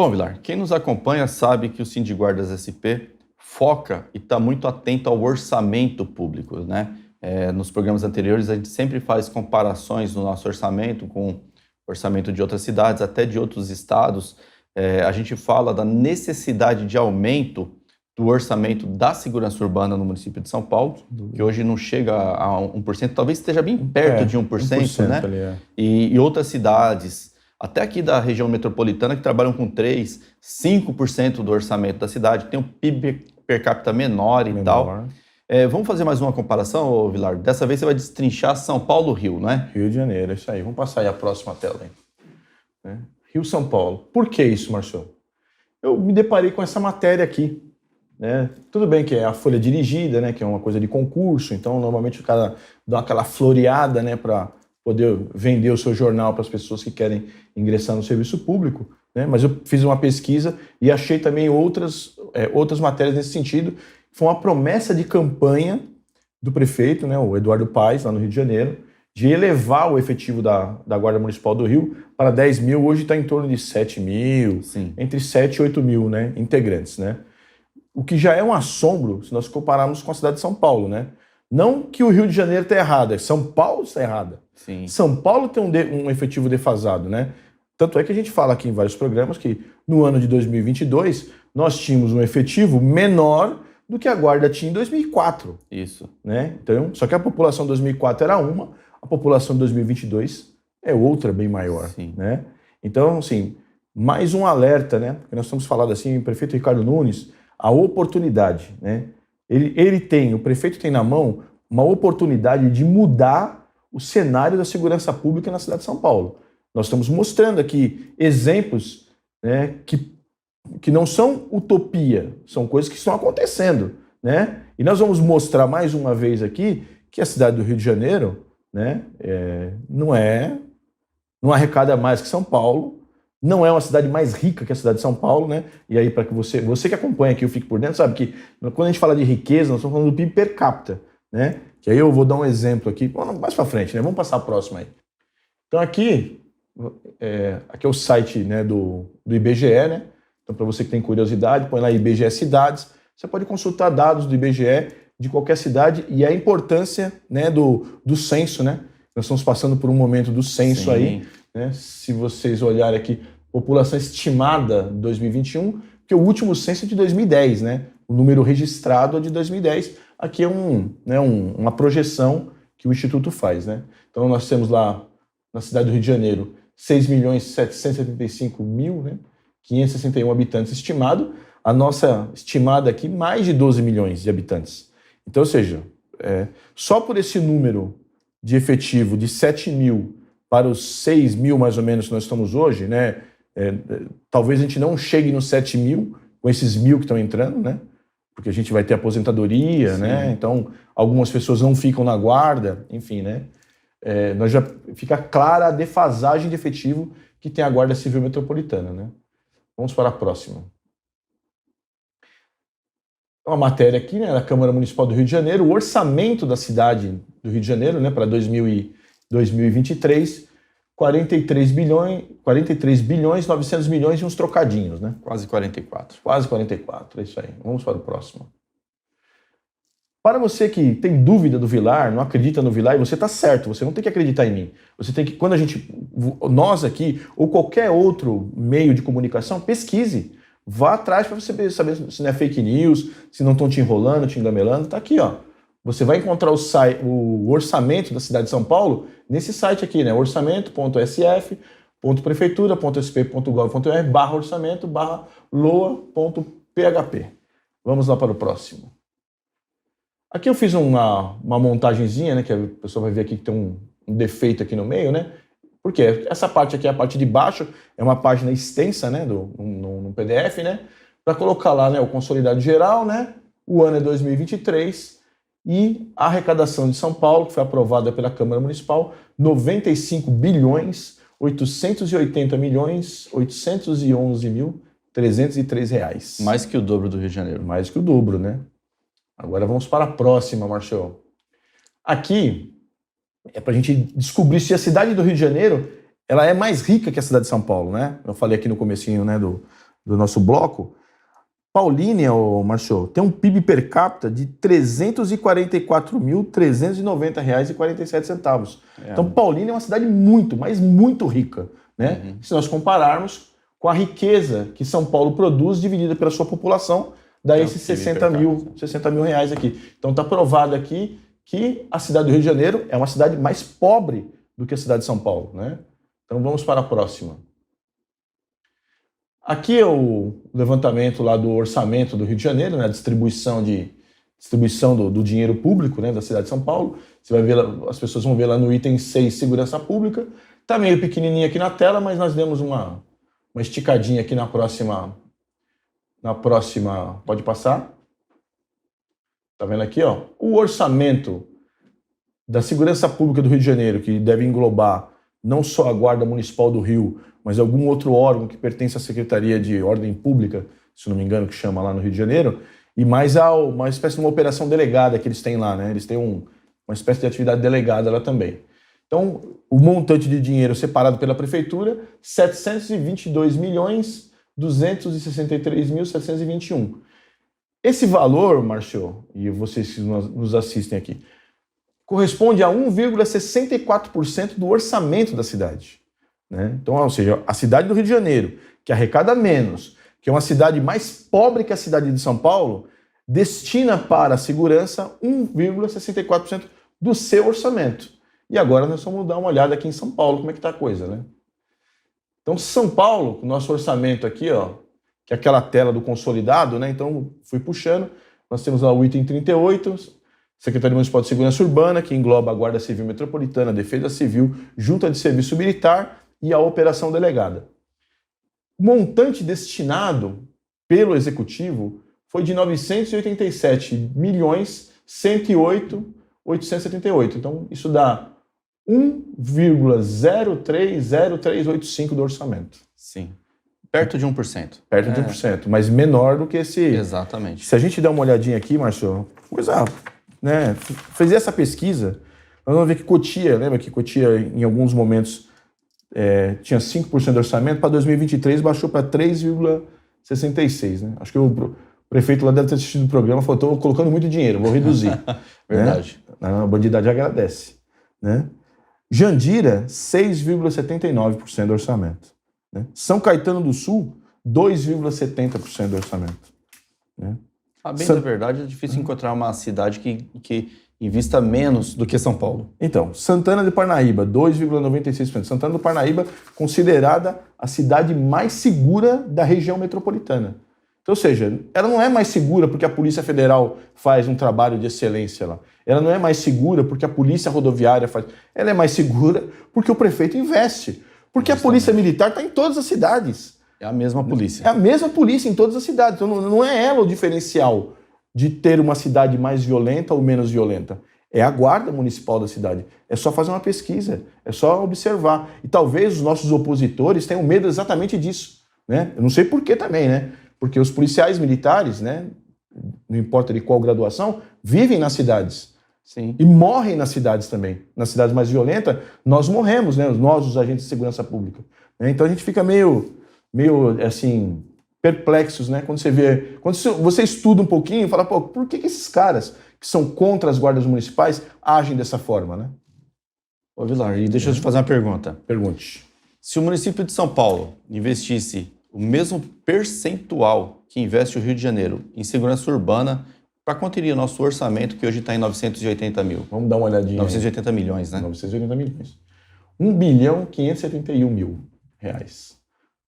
Bom, Vilar, quem nos acompanha sabe que o Sindiguardas SP foca e está muito atento ao orçamento público, né? Nos programas anteriores a gente sempre faz comparações do nosso orçamento com o orçamento de outras cidades, até de outros estados. A gente fala da necessidade de aumento do orçamento da segurança urbana no município de São Paulo, que hoje não chega a 1%, talvez esteja bem perto de 1%, né? Ali, e outras cidades, até aqui da região metropolitana, que trabalham com 3%, 5% do orçamento da cidade, tem um PIB per capita menor e tal. Vamos fazer mais uma comparação, Vilar? Dessa vez você vai destrinchar São Paulo-Rio, né? Rio de Janeiro, é isso aí. Vamos passar aí a próxima tela. Hein? Rio-São Paulo. Por que isso, Marcelo? Eu me deparei com essa matéria aqui. Né? Tudo bem que é a folha dirigida, né? Que é uma coisa de concurso, então normalmente o cara dá aquela floreada, né? Para poder vender o seu jornal para as pessoas que querem ingressar no serviço público. Né? Mas eu fiz uma pesquisa e achei também outras matérias nesse sentido. Foi uma promessa de campanha do prefeito, né, o Eduardo Paes, lá no Rio de Janeiro, de elevar o efetivo da Guarda Municipal do Rio para 10 mil. Hoje está em torno de 7 mil, entre 7 e 8 mil, né, integrantes. Né? O que já é um assombro se nós compararmos com a cidade de São Paulo. Né? Não que o Rio de Janeiro está errado, São Paulo está errada. Sim. São Paulo tem um efetivo defasado. Né? Tanto é que a gente fala aqui em vários programas que no ano de 2022 nós tínhamos um efetivo menor do que a Guarda tinha em 2004. Isso. Né? Então, só que a população de 2004 era uma, a população de 2022 é outra, bem maior. Sim. Né? Então, assim, mais um alerta, né? Porque nós estamos falando assim, o prefeito Ricardo Nunes, a oportunidade. Né? O prefeito tem na mão uma oportunidade de mudar o cenário da segurança pública na cidade de São Paulo. Nós estamos mostrando aqui exemplos, né, que não são utopia, são coisas que estão acontecendo, né? E nós vamos mostrar mais uma vez aqui que a cidade do Rio de Janeiro, né, não arrecada mais que São Paulo, não é uma cidade mais rica que a cidade de São Paulo, né? E aí, para que você que acompanha aqui o Fique por Dentro, sabe que quando a gente fala de riqueza, nós estamos falando do PIB per capita, né? Que aí eu vou dar um exemplo aqui, mais para frente, né? Vamos passar a próxima aí. Então aqui é o site, né, do IBGE, né? Então, para você que tem curiosidade, põe lá IBGE Cidades. Você pode consultar dados do IBGE de qualquer cidade e a importância, né, do censo, né? Nós estamos passando por um momento do censo. Sim. Aí, né? Se vocês olharem aqui, população estimada de 2021, porque o último censo é de 2010, né? O número registrado é de 2010. Aqui é uma projeção que o Instituto faz, né? Então, nós temos lá, na cidade do Rio de Janeiro, 6.775.000, né? 561 habitantes estimado, a nossa estimada aqui, mais de 12 milhões de habitantes. Então, ou seja, só por esse número de efetivo de 7 mil para os 6 mil, mais ou menos, que nós estamos hoje, né, talvez a gente não chegue nos 7 mil, com esses 1.000 que estão entrando, né, porque a gente vai ter aposentadoria, né, então algumas pessoas não ficam na guarda, enfim, né, nós já fica clara a defasagem de efetivo que tem a Guarda Civil Metropolitana, né. Vamos para a próxima. Uma matéria aqui, né, da Câmara Municipal do Rio de Janeiro, o orçamento da cidade do Rio de Janeiro, né, para 2023, 43 bilhões, 900 milhões e uns trocadinhos, né? Quase 44. Quase 44, é isso aí. Vamos para o próximo. Para você que tem dúvida do Vilar, não acredita no Vilar, e você está certo, você não tem que acreditar em mim. Você tem que, nós aqui, ou qualquer outro meio de comunicação, pesquise. Vá atrás para você saber se não é fake news, se não estão te enrolando, te engamelando. Está aqui, ó. Você vai encontrar o orçamento da cidade de São Paulo nesse site aqui, né? orçamento.sf.prefeitura.sp.gov.br/orçamento/loa.php. Vamos lá para o próximo. Aqui eu fiz uma montagenzinha, né, que a pessoa vai ver aqui que tem um defeito aqui no meio, né? Porque essa parte aqui, a parte de baixo, é uma página extensa, né, no PDF, né? Para colocar lá, né, o consolidado geral, né? O ano é 2023 e a arrecadação de São Paulo, que foi aprovada pela Câmara Municipal, 95 bilhões 880 milhões 811 mil 303 reais. Mais que o dobro do Rio de Janeiro. Mais que o dobro, né? Agora vamos para a próxima, Marcelo. Aqui é para a gente descobrir se a cidade do Rio de Janeiro ela é mais rica que a cidade de São Paulo, né? Eu falei aqui no comecinho, né, do nosso bloco, Paulínia, Marcio, tem um PIB per capita de R$ 344.390,47. Então, Paulínia é uma cidade muito, mas muito rica, né? Se nós compararmos com a riqueza que São Paulo produz dividida pela sua população, dá esses 60 mil reais aqui. Então, está provado aqui que a cidade do Rio de Janeiro é uma cidade mais pobre do que a cidade de São Paulo, né? Então, vamos para a próxima. Aqui é o levantamento lá do orçamento do Rio de Janeiro, né, a distribuição do dinheiro público, né, da cidade de São Paulo. Você vai ver, as pessoas vão ver lá no item 6, segurança pública. Está meio pequenininho aqui na tela, mas nós demos uma esticadinha aqui na próxima. Pode passar? Tá vendo aqui, ó? O orçamento da segurança pública do Rio de Janeiro, que deve englobar não só a Guarda Municipal do Rio, mas algum outro órgão que pertence à Secretaria de Ordem Pública, se não me engano, que chama lá no Rio de Janeiro, e mais uma espécie de uma operação delegada que eles têm lá, né? Eles têm uma espécie de atividade delegada lá também. Então, o montante de dinheiro separado pela Prefeitura, R$ 722.263.721. Esse valor, Marcio, e vocês que nos assistem aqui, corresponde a 1,64% do orçamento da cidade. Né? Então, ou seja, a cidade do Rio de Janeiro, que arrecada menos, que é uma cidade mais pobre que a cidade de São Paulo, destina para a segurança 1,64% do seu orçamento. E agora nós vamos dar uma olhada aqui em São Paulo, como é que está a coisa, né? Então, São Paulo, o nosso orçamento aqui, ó, que é aquela tela do consolidado, né? Então, fui puxando, nós temos lá o item 38, Secretaria Municipal de Segurança Urbana, que engloba a Guarda Civil Metropolitana, a Defesa Civil, Junta de Serviço Militar e a Operação Delegada. O montante destinado pelo Executivo foi de R$ 987.108.878. Então, isso dá 1,030385 do orçamento. Sim. Perto de 1%. Perto de 1%, mas menor do que esse... Exatamente. Se a gente der uma olhadinha aqui, Márcio, né, fazer essa pesquisa, nós vamos ver que Cotia, lembra que Cotia em alguns momentos tinha 5% de orçamento, para 2023 baixou para 3,66%. Né? Acho que o prefeito lá deve ter assistido o programa e falou, estou colocando muito dinheiro, vou reduzir. Verdade. Né? A bandidade agradece. Né? Jandira, 6,79% do orçamento. Né? São Caetano do Sul, 2,70% do orçamento. Né? A bem da verdade, é difícil encontrar uma cidade que invista menos do que São Paulo. Então, Santana de Parnaíba, 2,96%. Santana do Parnaíba, considerada a cidade mais segura da região metropolitana. Então, ou seja, ela não é mais segura porque a Polícia Federal faz um trabalho de excelência lá. Ela não é mais segura porque a Polícia Rodoviária faz. Ela é mais segura porque o prefeito investe. Porque a Polícia Militar está em todas as cidades. É a mesma polícia. É a mesma polícia em todas as cidades. Então não é ela o diferencial de ter uma cidade mais violenta ou menos violenta. É a guarda municipal da cidade. É só fazer uma pesquisa, é só observar. E talvez os nossos opositores tenham medo exatamente disso. Né? Eu não sei por que também, né? Porque os policiais militares, né, não importa de qual graduação, vivem nas cidades. Sim. E morrem nas cidades também. Nas cidades mais violentas, nós morremos, né? Nós, os agentes de segurança pública. Então a gente fica meio assim, perplexos, né? Quando você estuda um pouquinho e fala, pô, por que esses caras que são contra as guardas municipais agem dessa forma, né? Ô, Vilar, e deixa eu te fazer uma pergunta. Pergunte. Se o município de São Paulo investisse o mesmo percentual que investe o Rio de Janeiro em segurança urbana, para quanto iria o nosso orçamento, que hoje está em 980 mil? Vamos dar uma olhadinha. 980 milhões, né? 980 milhões. 1.571.000.000 reais.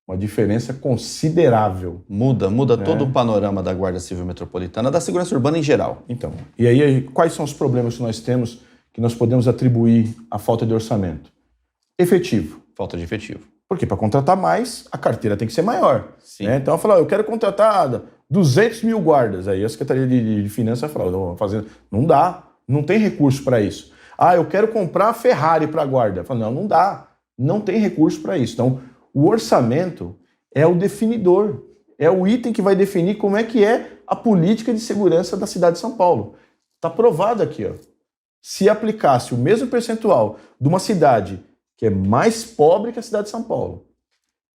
Uma diferença considerável. Muda todo o panorama da Guarda Civil Metropolitana, da segurança urbana em geral. Então, e aí quais são os problemas que nós temos que nós podemos atribuir à falta de orçamento? Efetivo. Falta de efetivo. Porque para contratar mais, a carteira tem que ser maior. Sim. Né? Então, eu falo, eu quero contratar 200 mil guardas. Aí a Secretaria de Finanças vai falar, não dá, não tem recurso para isso. Ah, eu quero comprar a Ferrari para a guarda. Eu falo, não dá, não tem recurso para isso. Então, o orçamento é o definidor, é o item que vai definir como é que é a política de segurança da cidade de São Paulo. Está provado aqui, ó. Se aplicasse o mesmo percentual de uma cidade que é mais pobre que a cidade de São Paulo,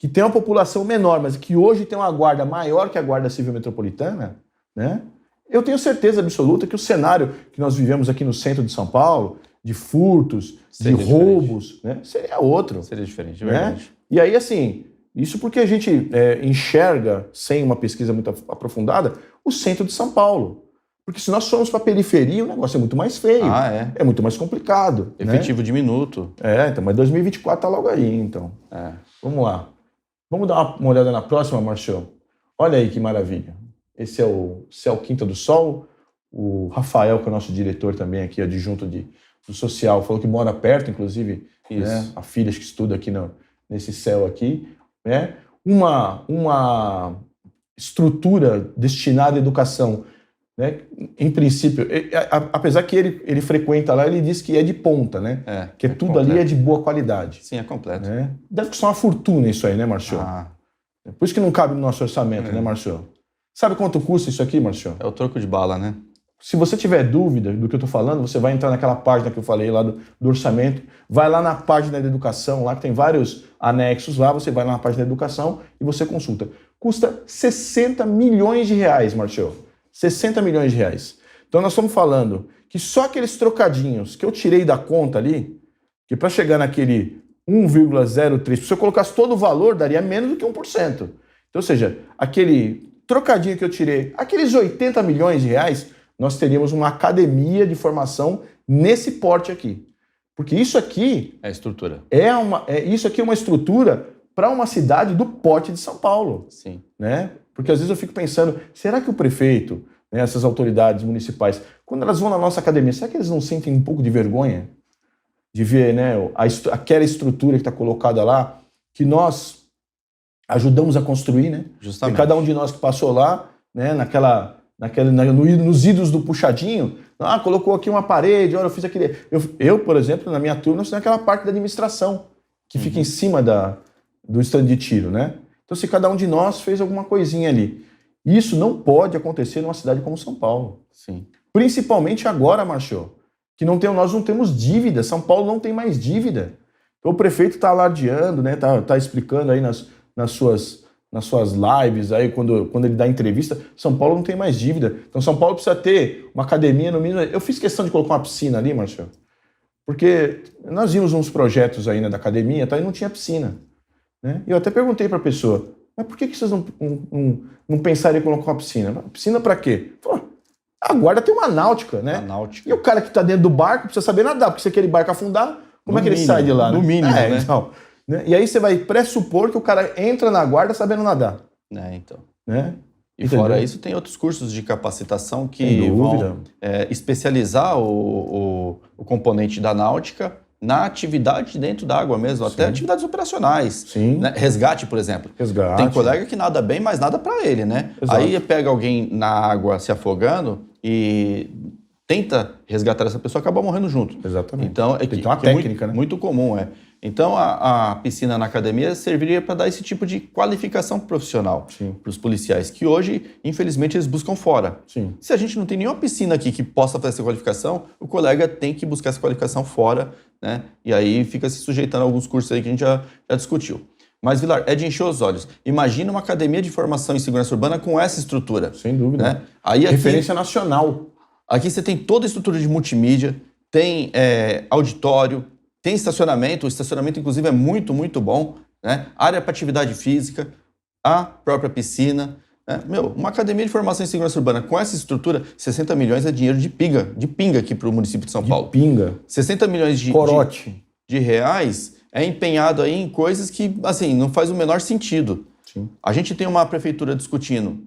que tem uma população menor, mas que hoje tem uma guarda maior que a Guarda Civil Metropolitana, né? Eu tenho certeza absoluta que o cenário que nós vivemos aqui no centro de São Paulo, de furtos, Seria de roubos, né? Seria outro. Seria diferente, é né? verdade. E aí, assim, isso porque a gente enxerga, sem uma pesquisa muito aprofundada, o centro de São Paulo. Porque se nós formos para a periferia, o negócio é muito mais feio. É muito mais complicado. efetivo diminuto. Então, mas 2024 tá logo aí, então. Vamos lá. Vamos dar uma olhada na próxima, Marcio? Olha aí que maravilha. Esse é o Céu Quinta do Sol. O Rafael, que é o nosso diretor também aqui, adjunto do social, falou que mora perto, inclusive, né? A filha que estuda aqui nesse céu aqui. Né? Uma estrutura destinada à educação, né? Em princípio, apesar que ele frequenta lá, ele diz que é de ponta, né? Que tudo completo. ali é de boa qualidade. Sim, é completo. Né? Deve custar uma fortuna isso aí, né, Marcio? Por isso que não cabe no nosso orçamento, né, Marcio? Sabe quanto custa isso aqui, Marcio? É o troco de bala, né? Se você tiver dúvida do que eu estou falando, você vai entrar naquela página que eu falei lá do orçamento, vai lá na página da educação, lá que tem vários anexos lá, você vai lá na página da educação e você consulta. Custa 60 milhões de reais, Marcio. 60 milhões de reais. Então nós estamos falando que só aqueles trocadinhos que eu tirei da conta ali, que para chegar naquele 1,03, se eu colocasse todo o valor, daria menos do que 1%. Então, ou seja, aquele trocadinho que eu tirei, aqueles 80 milhões de reais, nós teríamos uma academia de formação nesse porte aqui. Porque isso aqui é a estrutura. Isso aqui é uma estrutura para uma cidade do porte de São Paulo. Sim. Né? Porque às vezes eu fico pensando, será que o prefeito, né, essas autoridades municipais, quando elas vão na nossa academia, será que eles não sentem um pouco de vergonha de ver, né, aquela estrutura que está colocada lá, que ajudamos a construir, né? Justamente. E cada um de nós que passou lá, né, nos idos do puxadinho, colocou aqui uma parede, olha, eu fiz aquele... Eu, por exemplo, na minha turma, eu fiz aquela parte da administração, que fica em cima do stand de tiro, né? Então, se cada um de nós fez alguma coisinha ali. Isso não pode acontecer numa cidade como São Paulo. Sim. Principalmente agora, Marcio, que nós não temos dívida. São Paulo não tem mais dívida. Então, o prefeito está alardeando, né? Tá explicando aí nas suas lives, aí, quando ele dá entrevista, São Paulo não tem mais dívida. Então, São Paulo precisa ter uma academia no mínimo. Eu fiz questão de colocar uma piscina ali, Marcio, porque nós vimos uns projetos aí, né, da academia, e não tinha piscina. Né? E eu até perguntei para a pessoa, mas por que vocês não pensaram em colocar uma piscina? Piscina para quê? Falou, a guarda tem uma náutica, né? náutica. E o cara que está dentro do barco precisa saber nadar, porque se aquele barco afundar, como é que ele sai de lá? No né? mínimo, né? Então, né? E aí você vai pressupor que o cara entra na guarda sabendo nadar. Então. Né? E fora isso, tem outros cursos de capacitação que Sem dúvida. vão especializar o componente da náutica na atividade dentro da água mesmo, até atividades operacionais. Sim. Né? Resgate, por exemplo. Resgate. Tem colega que nada bem, mas nada para ele, né? Exato. Aí pega alguém na água se afogando e tenta resgatar essa pessoa, acaba morrendo junto. Exatamente. Então, tem que ter uma técnica, né? Muito comum, Então, a piscina na academia serviria para dar esse tipo de qualificação profissional para os policiais, que hoje, infelizmente, eles buscam fora. Sim. Se a gente não tem nenhuma piscina aqui que possa fazer essa qualificação, o colega tem que buscar essa qualificação fora, né? E aí fica se sujeitando a alguns cursos aí que a gente já discutiu. Mas, Vilar, é de encher os olhos. Imagina uma academia de formação em segurança urbana com essa estrutura. Sem dúvida. Né? Aí, referência nacional. Aqui você tem toda a estrutura de multimídia, tem auditório, tem estacionamento. O estacionamento, inclusive, é muito, muito bom. Né? Área para atividade física, a própria piscina. Né? Uma academia de formação em segurança urbana com essa estrutura, 60 milhões é dinheiro de pinga aqui para o município de São Paulo. Pinga. 60 milhões de reais é empenhado aí em coisas que, assim, não faz o menor sentido. Sim. A gente tem uma prefeitura discutindo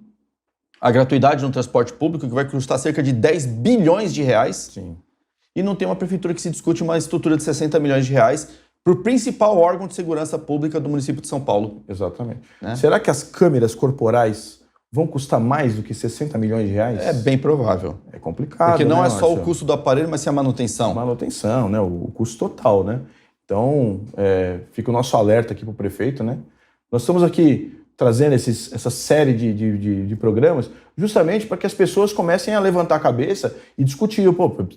a gratuidade no transporte público, que vai custar cerca de 10 bilhões de reais. Sim. E não tem uma prefeitura que se discute uma estrutura de 60 milhões de reais para o principal órgão de segurança pública do município de São Paulo. Exatamente. Né? Será que as câmeras corporais vão custar mais do que 60 milhões de reais? É bem provável. É complicado, porque não né, é só Marcio? o custo do aparelho, mas sim a manutenção. Manutenção, né? O custo total, né? Então, fica o nosso alerta aqui para o prefeito, né? Nós estamos aqui trazendo essa série de programas justamente para que as pessoas comecem a levantar a cabeça e discutir,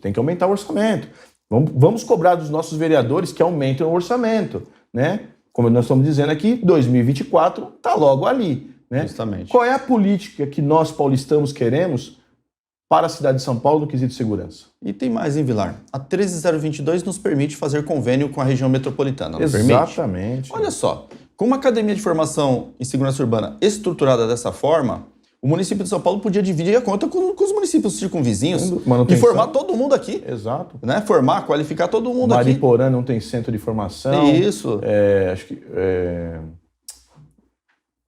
tem que aumentar o orçamento. Vamos cobrar dos nossos vereadores que aumentem o orçamento, né? como nós estamos dizendo aqui, 2024 está logo ali. Né? Justamente. Qual é a política que nós paulistanos queremos para a cidade de São Paulo no quesito de segurança? E tem mais, hein, Vilar? A 13022 nos permite fazer convênio com a região metropolitana, não permite? Exatamente. Olha só, com uma academia de formação em segurança urbana estruturada dessa forma, o município de São Paulo podia dividir a conta com os municípios circunvizinhos e formar todo mundo aqui. Exato. Né? Formar, qualificar todo mundo aqui. Mariporã não tem centro de formação. Isso. Acho que...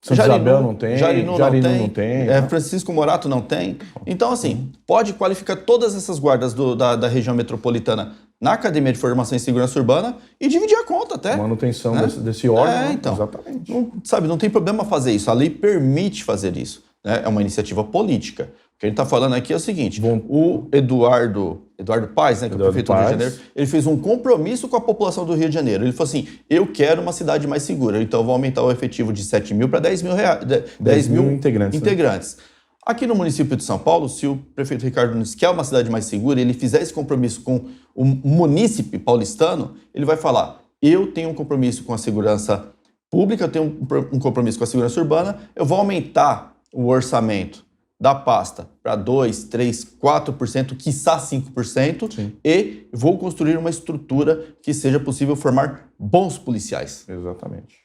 São Isabel não tem, Jarinu não tem. Francisco Morato não tem. Então, assim, pode qualificar todas essas guardas da região metropolitana na Academia de Formação em Segurança Urbana e dividir a conta até. Manutenção, né? desse órgão. Então. Exatamente. Não tem problema fazer isso. A lei permite fazer isso. Né? É uma iniciativa política. O que a gente está falando aqui é o seguinte: o Eduardo Paes, né, que é o prefeito do Rio de Janeiro, ele fez um compromisso com a população do Rio de Janeiro. Ele falou assim: eu quero uma cidade mais segura, então eu vou aumentar o efetivo de 7 mil para 10 mil integrantes. Né? Aqui no município de São Paulo, se o prefeito Ricardo Nunes quer uma cidade mais segura, ele fizer esse compromisso com o munícipe paulistano, ele vai falar: eu tenho um compromisso com a segurança pública, eu tenho um compromisso com a segurança urbana, eu vou aumentar o orçamento da pasta para 2%, 3%, 4%, quiçá 5%, Sim. E vou construir uma estrutura que seja possível formar bons policiais. Exatamente.